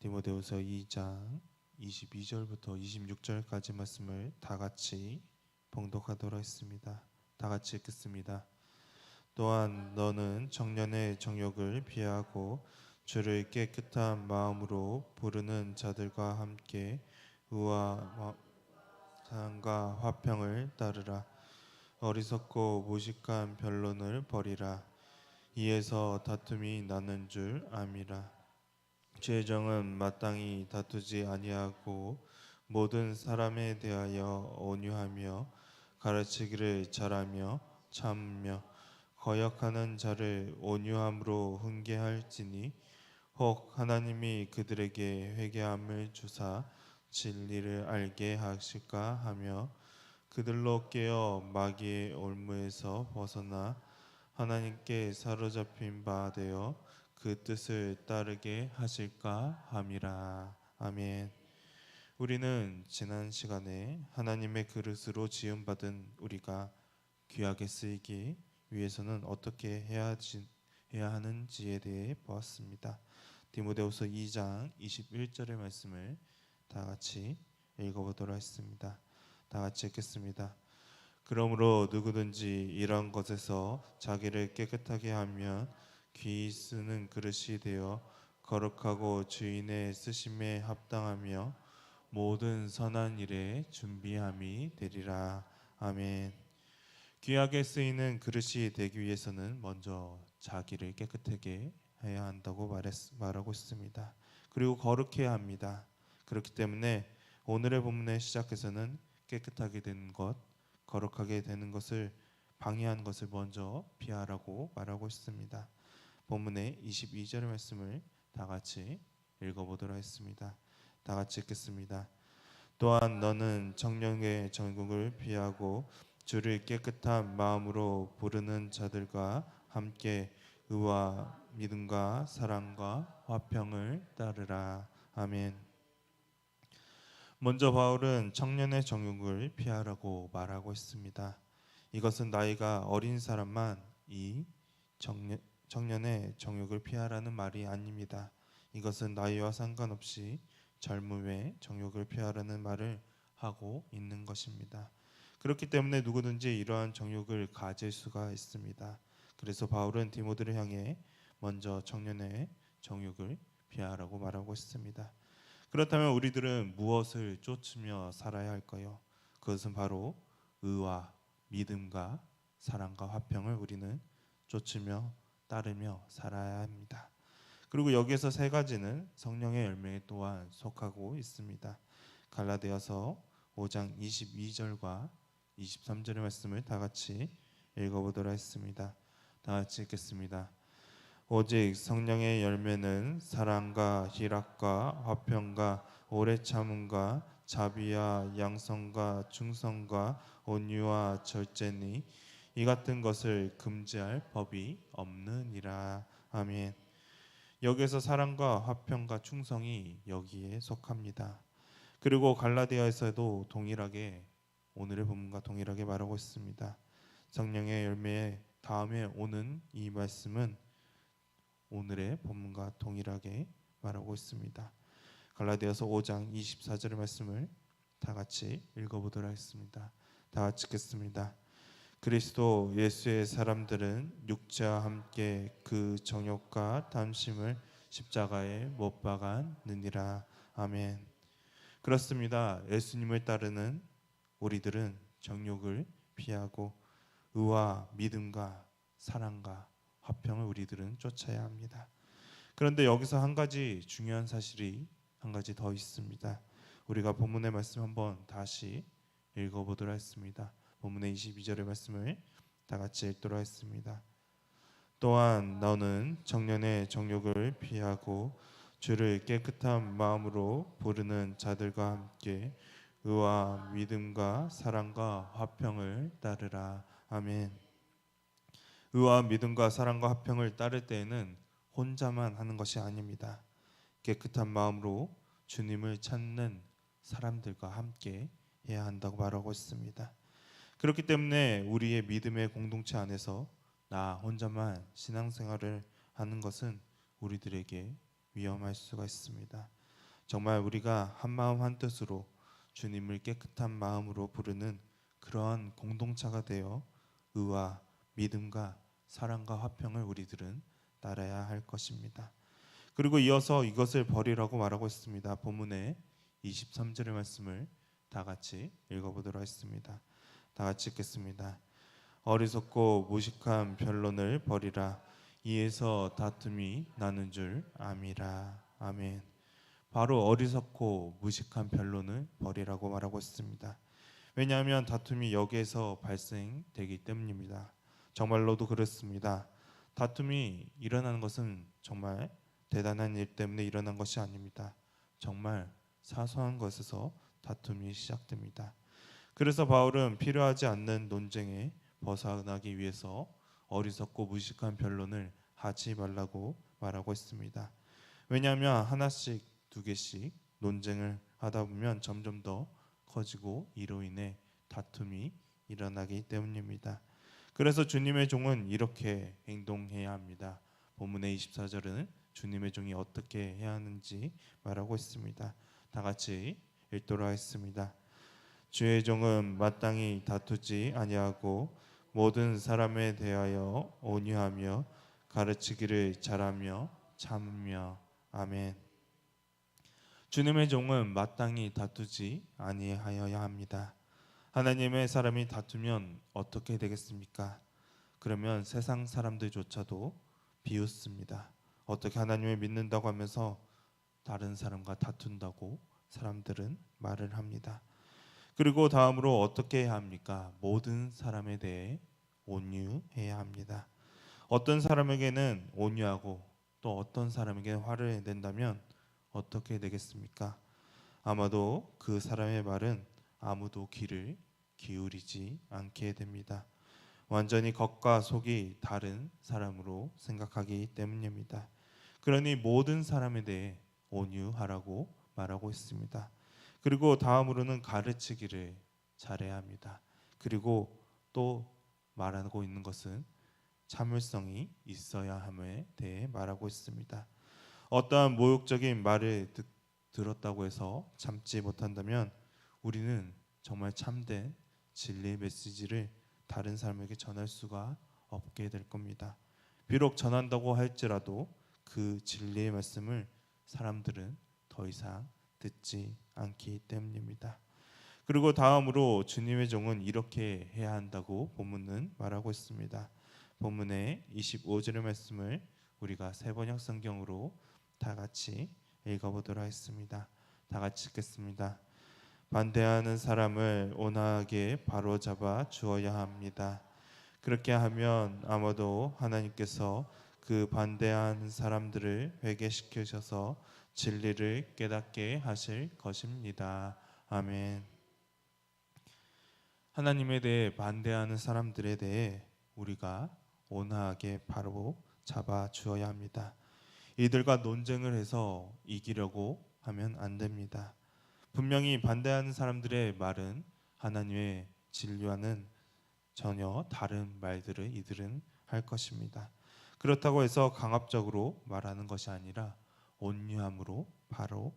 디모데후서 2장 22절부터 26절까지 말씀을 다 같이 봉독하도록 하겠습니다. 다 같이 읽겠습니다. 또한 너는 청년의 정욕을 피하고 주를 깨끗한 마음으로 부르는 자들과 함께 의와 사랑과 화평을 따르라. 어리석고 무식한 변론을 버리라. 이에서 다툼이 나는 줄 암이라. 주의 정은 마땅히 다투지 아니하고 모든 사람에 대하여 온유하며 가르치기를 잘하며 참으며 거역하는 자를 온유함으로 훈계할지니 혹 하나님이 그들에게 회개함을 주사 진리를 알게 하실까 하며 그들로 깨어 마귀의 올무에서 벗어나 하나님께 사로잡힌 바 되어 그 뜻을 따르게 하실까 함이라. 아멘. 우리는 지난 시간에 하나님의 그릇으로 지음받은 우리가 귀하게 쓰이기 위해서는 어떻게 해야 하는지에 대해 보았습니다. 디모데후서 2장 21절의 말씀을 다 같이 읽어보도록 하겠습니다. 다 같이 읽겠습니다. 그러므로 누구든지 이런 것에서 자기를 깨끗하게 하면 귀히 쓰는 그릇이 되어 거룩하고 주인의 쓰심에 합당하며 모든 선한 일에 준비함이 되리라. 아멘. 귀하게 쓰이는 그릇이 되기 위해서는 먼저 자기를 깨끗하게 해야 한다고 말하고 있습니다. 그리고 거룩해야 합니다. 그렇기 때문에 오늘의 본문의 시작에서는 깨끗하게 되는 것, 거룩하게 되는 것을 방해하는 것을 먼저 피하라고 말하고 있습니다. 본문의 22절의 말씀을 다 같이 읽어보도록 하겠습니다. 다 같이 읽겠습니다. 또한 너는 청년의 정욕을 피하고 주를 깨끗한 마음으로 부르는 자들과 함께 의와 믿음과 사랑과 화평을 따르라. 아멘. 먼저 바울은 청년의 정욕을 피하라고 말하고 있습니다. 이것은 나이가 어린 사람만 이 청년의 정욕을 피하라는 말이 아닙니다. 이것은 나이와 상관없이 젊음의 정욕을 피하라는 말을 하고 있는 것입니다. 그렇기 때문에 누구든지 이러한 정욕을 가질 수가 있습니다. 그래서 바울은 디모데를 향해 먼저 청년의 정욕을 피하라고 말하고 있습니다. 그렇다면 우리들은 무엇을 쫓으며 살아야 할까요? 그것은 바로 의와 믿음과 사랑과 화평을 우리는 쫓으며 따르며 살아야 합니다. 그리고 여기에서 세 가지는 성령의 열매에 또한 속하고 있습니다. 갈라디아서 5장 22절과 23절의 말씀을 다 같이 읽어보도록 하겠습니다. 다 같이 읽겠습니다. 오직 성령의 열매는 사랑과 희락과 화평과 오래 참음과 자비와 양성과 충성과 온유와 절제니 이 같은 것을 금지할 법이 없느니라. 아멘. 여기에서 사랑과 화평과 충성이 여기에 속합니다. 그리고 갈라디아에서도 동일하게 오늘의 본문과 동일하게 말하고 있습니다. 성령의 열매의 다음에 오는 이 말씀은 오늘의 본문과 동일하게 말하고 있습니다. 갈라디아서 5장 24절의 말씀을 다 같이 읽어보도록 하겠습니다. 다 같이 읽겠습니다. 그리스도 예수의 사람들은 육체와 함께 그 정욕과 탐심을 십자가에 못 박았느니라. 아멘. 그렇습니다. 예수님을 따르는 우리들은 정욕을 피하고 의와 믿음과 사랑과 화평을 우리들은 쫓아야 합니다. 그런데 여기서 한 가지 중요한 사실이 한 가지 더 있습니다. 우리가 본문의 말씀 한번 다시 읽어보도록 하겠습니다. 본문의 22절의 말씀을 다 같이 읽도록 하겠습니다. 또한 너는 청년의 정욕을 피하고 주를 깨끗한 마음으로 부르는 자들과 함께 의와 믿음과 사랑과 화평을 따르라. 아멘. 의와 믿음과 사랑과 화평을 따를 때에는 혼자만 하는 것이 아닙니다. 깨끗한 마음으로 주님을 찾는 사람들과 함께 해야 한다고 말하고 있습니다. 그렇기 때문에 우리의 믿음의 공동체 안에서 나 혼자만 신앙생활을 하는 것은 우리들에게 위험할 수가 있습니다. 정말 우리가 한 마음 한 뜻으로 주님을 깨끗한 마음으로 부르는 그러한 공동체가 되어 의와 믿음과 사랑과 화평을 우리들은 따라야 할 것입니다. 그리고 이어서 이것을 버리라고 말하고 있습니다. 본문의 23절의 말씀을 다 같이 읽어보도록 하겠습니다. 다 같이 읽겠습니다. 어리석고 무식한 변론을 버리라. 이에서 다툼이 나는 줄 암이라. 아멘. 바로 어리석고 무식한 변론을 버리라고 말하고 있습니다. 왜냐하면 다툼이 여기에서 발생되기 때문입니다. 정말로도 그렇습니다. 다툼이 일어나는 것은 정말 대단한 일 때문에 일어난 것이 아닙니다. 정말 사소한 것에서 다툼이 시작됩니다. 그래서 바울은 필요하지 않는 논쟁에 벗어나기 위해서 어리석고 무식한 변론을 하지 말라고 말하고 있습니다. 왜냐하면 하나씩 두 개씩 논쟁을 하다 보면 점점 더 커지고 이로 인해 다툼이 일어나기 때문입니다. 그래서 주님의 종은 이렇게 행동해야 합니다. 본문의 24절은 주님의 종이 어떻게 해야 하는지 말하고 있습니다. 다 같이 읽도록 하겠습니다. 주의 종은 마땅히 다투지 아니하고 모든 사람에 대하여 온유하며 가르치기를 잘하며 참으며. 아멘. 주님의 종은 마땅히 다투지 아니하여야 합니다. 하나님의 사람이 다투면 어떻게 되겠습니까? 그러면 세상 사람들조차도 비웃습니다. 어떻게 하나님을 믿는다고 하면서 다른 사람과 다툰다고 사람들은 말을 합니다. 그리고 다음으로 어떻게 해야 합니까? 모든 사람에 대해 온유해야 합니다. 어떤 사람에게는 온유하고 또 어떤 사람에게 화를 낸다면 어떻게 되겠습니까? 아마도 그 사람의 말은 아무도 귀를 기울이지 않게 됩니다. 완전히 겉과 속이 다른 사람으로 생각하기 때문입니다. 그러니 모든 사람에 대해 온유하라고 말하고 있습니다. 그리고 다음으로는 가르치기를 잘해야 합니다. 그리고 또 말하고 있는 것은 참을성이 있어야 함에 대해 말하고 있습니다. 어떠한 모욕적인 말을 들었다고 해서 참지 못한다면 우리는 정말 참된 진리의 메시지를 다른 사람에게 전할 수가 없게 될 겁니다. 비록 전한다고 할지라도 그 진리의 말씀을 사람들은 더 이상 듣지 않기 때문입니다. 그리고 다음으로 주님의 종은 이렇게 해야 한다고 본문은 말하고 있습니다. 본문의 25절의 말씀을 우리가 세번역 성경으로 다 같이 읽어보도록 하겠습니다. 다 같이 읽겠습니다. 반대하는 사람을 온화하게 바로잡아 주어야 합니다. 그렇게 하면 아마도 하나님께서 그 반대하는 사람들을 회개시키셔서 진리를 깨닫게 하실 것입니다. 아멘. 하나님에 대해 반대하는 사람들에 대해 우리가 온화하게 바로 잡아 주어야 합니다. 이들과 논쟁을 해서 이기려고 하면 안 됩니다. 분명히 반대하는 사람들의 말은 하나님의 진리와는 전혀 다른 말들을 이들은 할 것입니다. 그렇다고 해서 강압적으로 말하는 것이 아니라 온유함으로 바로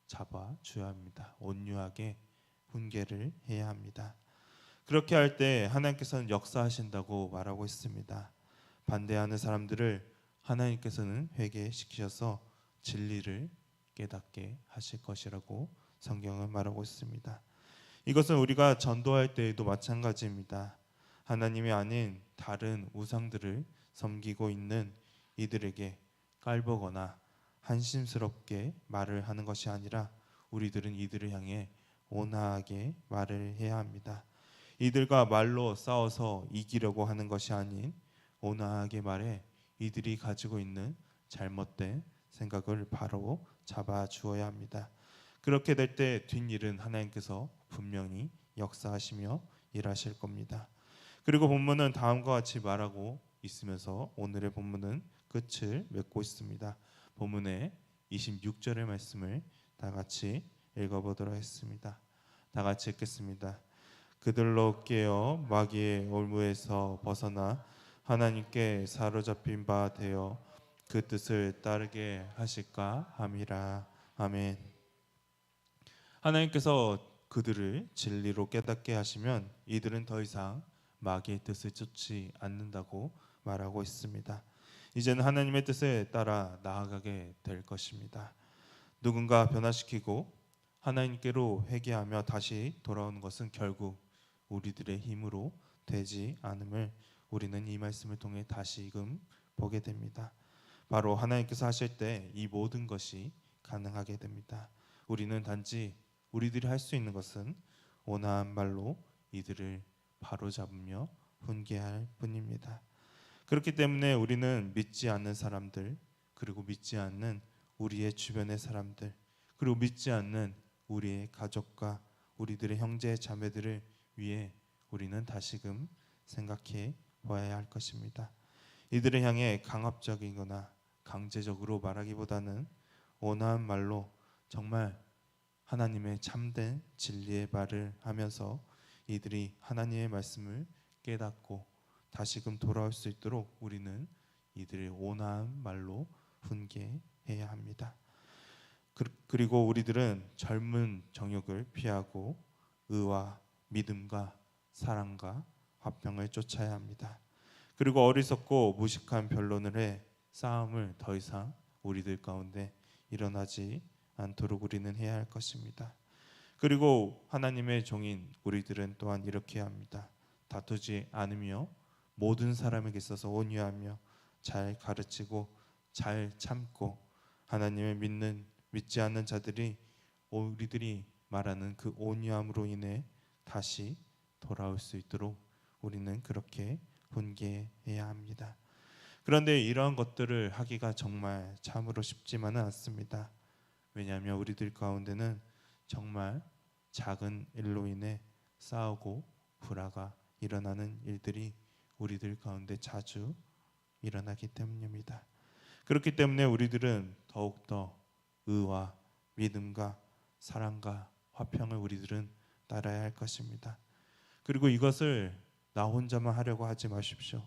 잡아 줘야 합니다. 온유하게 훈계를 해야 합니다. 그렇게 할 때 하나님께서는 역사하신다고 말하고 있습니다. 반대하는 사람들을 하나님께서는 회개시키셔서 진리를 깨닫게 하실 것이라고 성경은 말하고 있습니다. 이것은 우리가 전도할 때에도 마찬가지입니다. 하나님이 아닌 다른 우상들을 섬기고 있는 이들에게 깔보거나 한심스럽게 말을 하는 것이 아니라 우리들은 이들을 향해 온화하게 말을 해야 합니다. 이들과 말로 싸워서 이기려고 하는 것이 아닌 온화하게 말해 이들이 가지고 있는 잘못된 생각을 바로 잡아 주어야 합니다. 그렇게 될 때 뒷일은 하나님께서 분명히 역사하시며 일하실 겁니다. 그리고 본문은 다음과 같이 말하고 있으면서 오늘의 본문은 끝을 맺고 있습니다. 본문의 26절의 말씀을 다 같이 읽어보도록 하겠습니다. 다 같이 읽겠습니다. 그들로 깨어 마귀의 올무에서 벗어나 하나님께 사로잡힌 바 되어 그 뜻을 따르게 하실까 함이라. 아멘. 하나님께서 그들을 진리로 깨닫게 하시면 이들은 더 이상 마귀의 뜻을 쫓지 않는다고 말하고 있습니다. 이제는 하나님의 뜻에 따라 나아가게 될 것입니다. 누군가 변화시키고 하나님께로 회개하며 다시 돌아오는 것은 결국 우리들의 힘으로 되지 않음을 우리는 이 말씀을 통해 다시금 보게 됩니다. 바로 하나님께서 하실 때 이 모든 것이 가능하게 됩니다. 우리는 단지 우리들이 할 수 있는 것은 온화한 말로 이들을 바로잡으며 훈계할 뿐입니다. 그렇기 때문에 우리는 믿지 않는 사람들, 그리고 믿지 않는 우리의 주변의 사람들, 그리고 믿지 않는 우리의 가족과 우리들의 형제 자매들을 위해 우리는 다시금 생각해 보아야 할 것입니다. 이들을 향해 강압적이거나 강제적으로 말하기보다는 온화한 말로 정말 하나님의 참된 진리의 말을 하면서 이들이 하나님의 말씀을 깨닫고 다시금 돌아올 수 있도록 우리는 이들의 온화한 말로 훈계해야 합니다. 그리고 우리들은 젊은 정욕을 피하고 의와 믿음과 사랑과 화평을 쫓아야 합니다. 그리고 어리석고 무식한 변론을 해 싸움을 더 이상 우리들 가운데 일어나지 않도록 우리는 해야 할 것입니다. 그리고 하나님의 종인 우리들은 또한 이렇게 합니다. 다투지 않으며 모든 사람에게 있어서 온유하며 잘 가르치고 잘 참고 하나님을 믿지 않는 자들이 우리들이 말하는 그 온유함으로 인해 다시 돌아올 수 있도록 우리는 그렇게 훈계해야 합니다. 그런데 이러한 것들을 하기가 정말 참으로 쉽지만은 않습니다. 왜냐하면 우리들 가운데는 정말 작은 일로 인해 싸우고 불화가 일어나는 일들이 우리들 가운데 자주 일어나기 때문입니다. 그렇기 때문에 우리들은 더욱더 의와 믿음과 사랑과 화평을 우리들은 따라야 할 것입니다. 그리고 이것을 나 혼자만 하려고 하지 마십시오.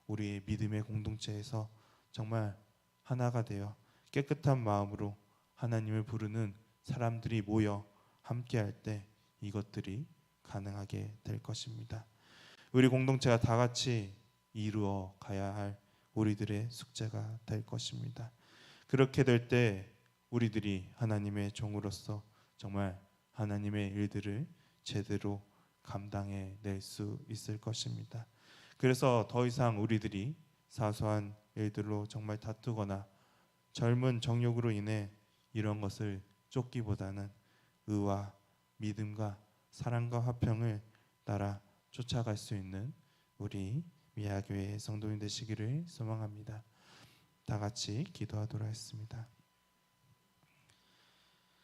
우리의 믿음의 공동체에서 정말 하나가 되어 깨끗한 마음으로 하나님을 부르는 사람들이 모여 함께할 때 이것들이 가능하게 될 것입니다. 우리 공동체가 다 같이 이루어 가야 할 우리들의 숙제가 될 것입니다. 그렇게 될 때 우리들이 하나님의 종으로서 정말 하나님의 일들을 제대로 감당해 낼 수 있을 것입니다. 그래서 더 이상 우리들이 사소한 일들로 정말 다투거나 젊은 정욕으로 인해 이런 것을 쫓기보다는 의와 믿음과 사랑과 화평을 따라 쫓아갈 수 있는 우리 미아교회의 성도인 되시기를 소망합니다. 다 같이 기도하도록 하겠습니다.